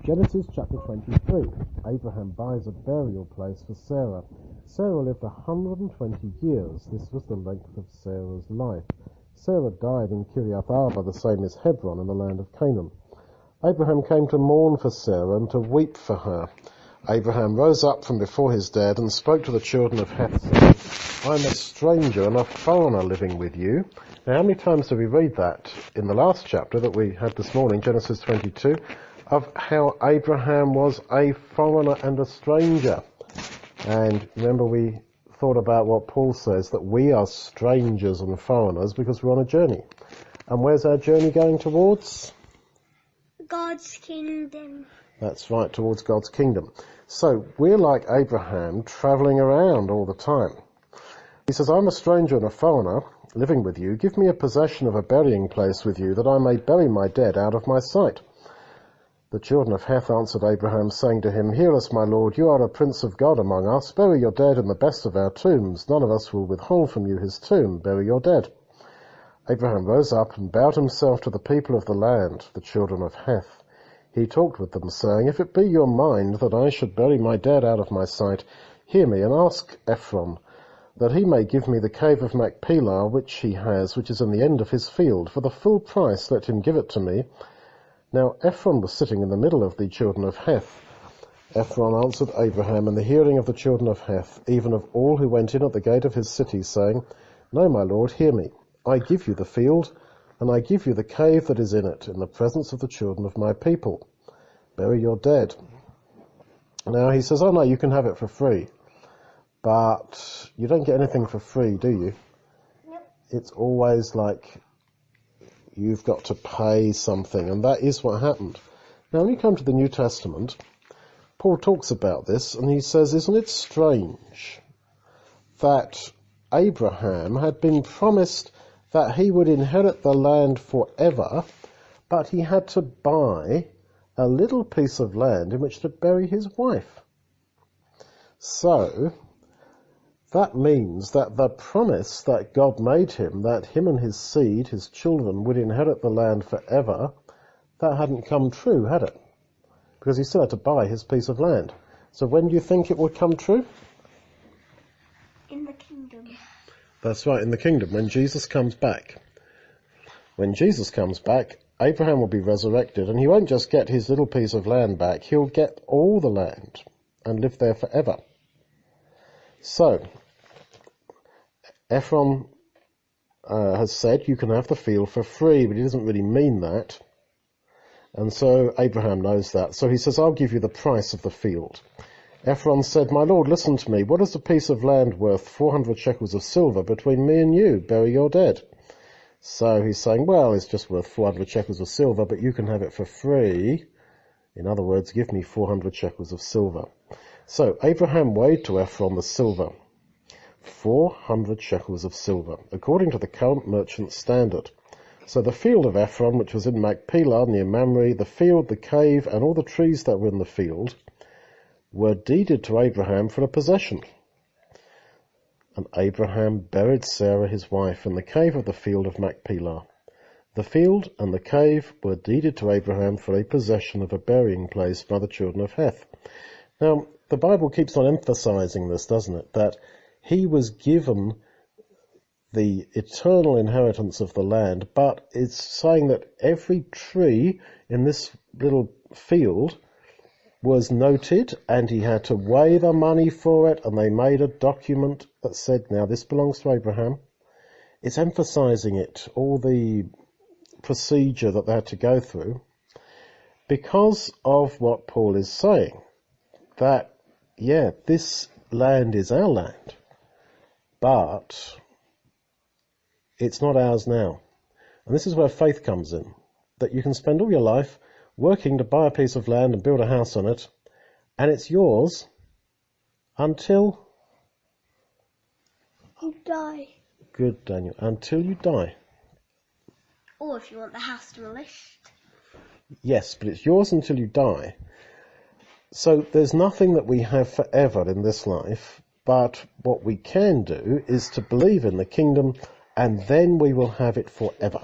Genesis chapter 23. Abraham buys a burial place for Sarah. Sarah lived 120 years. This was the length of Sarah's life. Sarah died in Kiriath Arba, the same as Hebron, in the land of Canaan. Abraham came to mourn for Sarah and to weep for her. Abraham rose up from before his dead and spoke to the children of Heth, saying, I am a stranger and a foreigner living with you. Now, how many times do we read that in the last chapter that we had this morning, Genesis 22, of how Abraham was a foreigner and a stranger? And remember, we thought about what Paul says, that we are strangers and foreigners because we're on a journey. And where's our journey going towards? God's kingdom. That's right, towards God's kingdom. So we're like Abraham, travelling around all the time. He says, I'm a stranger and a foreigner living with you. Give me a possession of a burying place with you, that I may bury my dead out of my sight. The children of Heth answered Abraham, saying to him, Hear us, my lord, you are a prince of God among us. Bury your dead in the best of our tombs. None of us will withhold from you his tomb. Bury your dead. Abraham rose up and bowed himself to the people of the land, the children of Heth. He talked with them, saying, If it be your mind that I should bury my dead out of my sight, hear me, and ask Ephron, that he may give me the cave of Machpelah, which he has, which is in the end of his field. For the full price let him give it to me. Now Ephron was sitting in the middle of the children of Heth. Ephron answered Abraham in the hearing of the children of Heth, even of all who went in at the gate of his city, saying, No, my lord, hear me. I give you the field, and I give you the cave that is in it, in the presence of the children of my people. Bury your dead. Now he says, oh no, you can have it for free. But you don't get anything for free, do you? Nope. It's always like you've got to pay something, and that is what happened. Now when you come to the New Testament, Paul talks about this, and he says, isn't it strange that Abraham had been promised that he would inherit the land forever, but he had to buy a little piece of land in which to bury his wife. So that means that the promise that God made him, that him and his seed, his children, would inherit the land forever, that hadn't come true, had it? Because he still had to buy his piece of land. So when do you think it would come true? In the kingdom. That's right, in the kingdom, when Jesus comes back. When Jesus comes back, Abraham will be resurrected, and he won't just get his little piece of land back, he'll get all the land and live there forever. So, Ephron has said you can have the field for free, but he doesn't really mean that. And so Abraham knows that. So he says, I'll give you the price of the field. Ephron said, My lord, listen to me. What is a piece of land worth 400 shekels of silver between me and you? Bury your dead. So he's saying, well, it's just worth 400 shekels of silver, but you can have it for free. In other words, give me 400 shekels of silver. So Abraham weighed to Ephron the silver, 400 shekels of silver, according to the current merchant standard. So the field of Ephron, which was in Machpelah near Mamre, the field, the cave, and all the trees that were in the field, were deeded to Abraham for a possession. And Abraham buried Sarah his wife in the cave of the field of Machpelah. The field and the cave were deeded to Abraham for a possession of a burying place by the children of Heth. Now, the Bible keeps on emphasizing this, doesn't it? That he was given the eternal inheritance of the land, but it's saying that every tree in this little field was noted, and he had to weigh the money for it, and they made a document that said, now this belongs to Abraham. It's emphasizing it, all the procedure that they had to go through, because of what Paul is saying, that, yeah, this land is our land, but it's not ours now. And this is where faith comes in, that you can spend all your life working to buy a piece of land and build a house on it, and it's yours until You die. Good, Daniel. Until you die. Or if you want the house to list. Yes, but it's yours until you die. So there's nothing that we have forever in this life, but what we can do is to believe in the kingdom, and then we will have it forever.